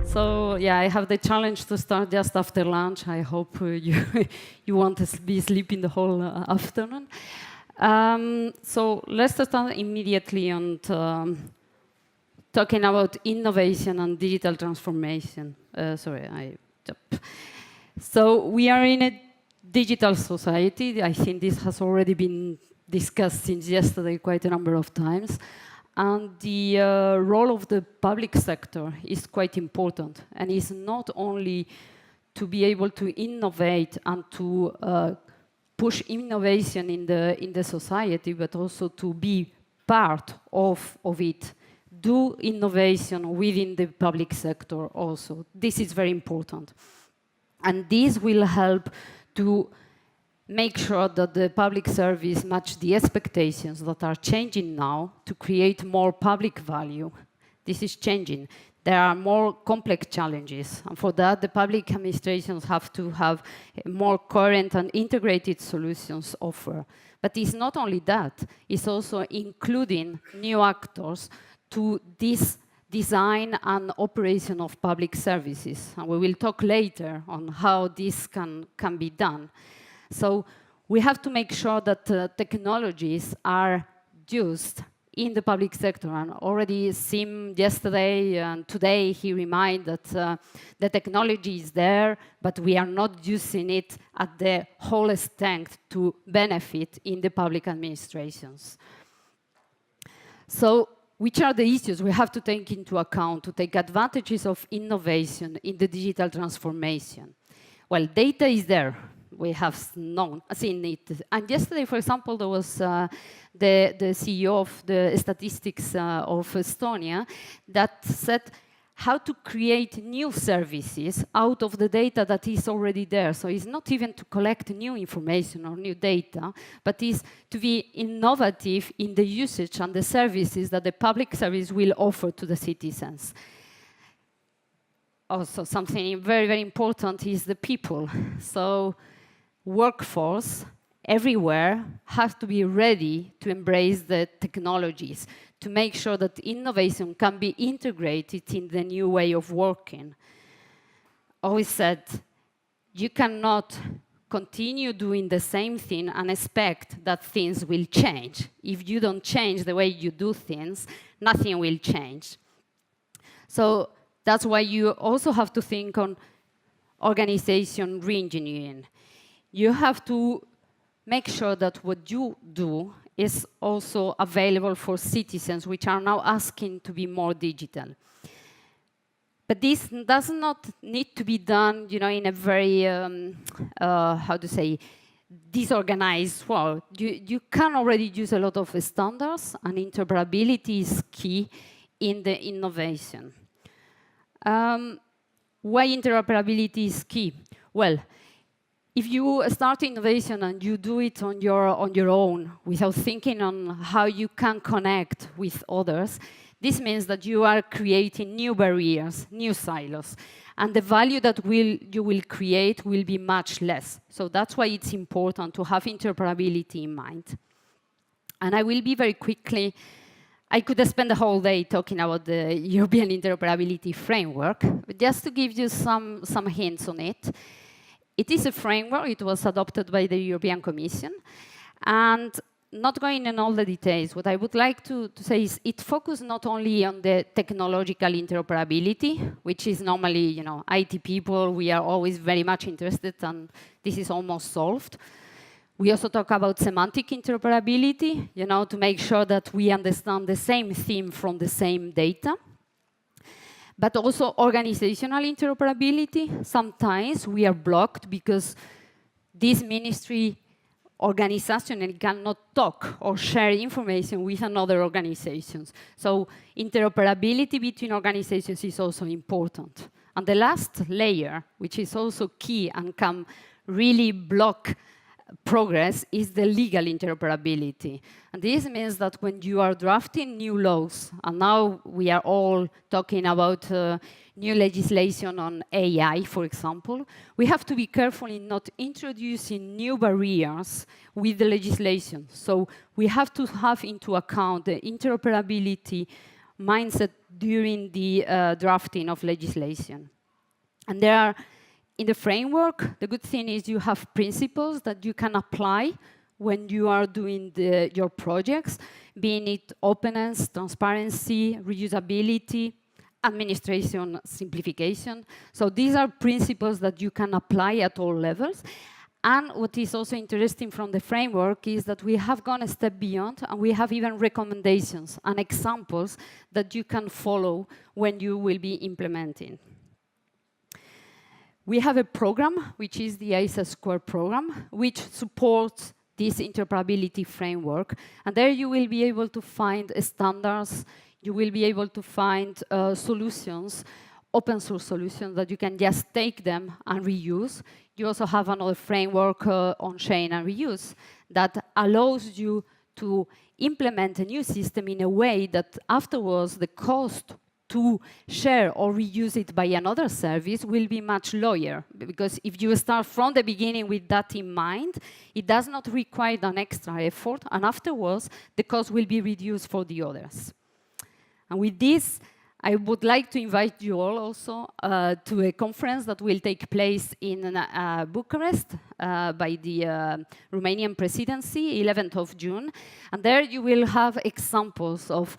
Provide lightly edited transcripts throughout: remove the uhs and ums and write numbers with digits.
So yeah, I have the challenge to start just after lunch. I hope you won't be sleeping the whole afternoon. So let's start immediately on talking about innovation and digital transformation. So we are in a digital society. I think this has already been discussed since yesterday quite a number of times. And the role of the public sector is quite important. And it's not only to be able to innovate and to push innovation in the society, but also to be part of it. Do innovation within the public sector also. This is very important. And this will help to make sure that the public service match the expectations that are changing now to create more public value. This is changing. There are more complex challenges. And for that, the public administrations have to have more coherent and integrated solutions offer. But it's not only that, it's also including new actors to this design and operation of public services. And we will talk later on how this can be done. So we have to make sure that technologies are used in the public sector. And already Sim yesterday and today, he reminded that the technology is there, but we are not using it at the whole extent to benefit in the public administrations. So which are the issues we have to take into account to take advantages of innovation in the digital transformation? Well, data is there. We have seen it. And yesterday, for example, there was the CEO of the statistics of Estonia that said how to create new services out of the data that is already there. So it's not even to collect new information or new data, but is to be innovative in the usage and the services that the public service will offer to the citizens. Also, something very, very important is the people. So workforce everywhere has to be ready to embrace the technologies, to make sure that innovation can be integrated in the new way of working. Always said, you cannot continue doing the same thing and expect that things will change. If you don't change the way you do things, nothing will change. So that's why you also have to think on organization re-engineering. You have to make sure that what you do is also available for citizens, which are now asking to be more digital. But this does not need to be done, in a very, disorganized way. You can already use a lot of standards, and interoperability is key in the innovation. Why interoperability is key? Well, if you start innovation and you do it on your own without thinking on how you can connect with others, this means that you are creating new barriers, new silos, and the value that you will create will be much less. So that's why it's important to have interoperability in mind. And I will be very quickly, I could spend the whole day talking about the European Interoperability Framework, but just to give you some hints on it. It is a framework. It was adopted by the European Commission. And not going in all the details, what I would like to say is it focuses not only on the technological interoperability, which is normally, IT people, we are always very much interested, and this is almost solved. We also talk about semantic interoperability, to make sure that we understand the same theme from the same data. But also organizational interoperability. Sometimes we are blocked because this ministry organizationally cannot talk or share information with another organizations. So interoperability between organizations is also important. And the last layer, which is also key and can really block progress, is the legal interoperability. And this means that when you are drafting new laws, and now we are all talking about new legislation on AI, for example, we have to be careful in not introducing new barriers with the legislation. So we have to have into account the interoperability mindset during the drafting of legislation. And there are, in the framework, the good thing is you have principles that you can apply when you are doing your projects, being it openness, transparency, reusability, administration simplification. So these are principles that you can apply at all levels. And what is also interesting from the framework is that we have gone a step beyond, and we have even recommendations and examples that you can follow when you will be implementing. We have a program, which is the ISA Square program, which supports this interoperability framework. And there you will be able to find standards, you will be able to find solutions, open source solutions that you can just take them and reuse. You also have another framework on sharing and reuse that allows you to implement a new system in a way that afterwards the cost to share or reuse it by another service will be much lower. Because if you start from the beginning with that in mind, it does not require an extra effort, and afterwards the cost will be reduced for the others. And with this, I would like to invite you all also to a conference that will take place in Bucharest by the Romanian presidency, 11th of June. And there you will have examples of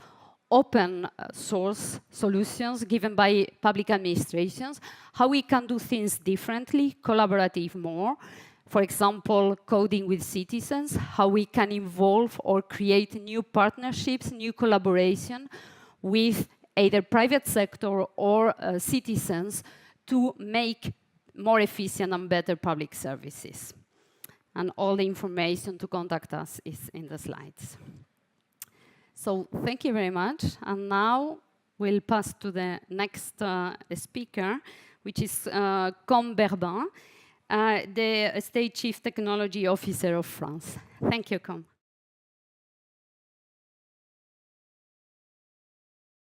open source solutions given by public administrations, how we can do things differently, collaborative more. For example, coding with citizens, how we can involve or create new partnerships, new collaboration with either private sector or citizens to make more efficient and better public services. And all the information to contact us is in the slides. So thank you very much. And now we'll pass to the next speaker, which is Com Berbin, the State Chief Technology Officer of France. Thank you, Com.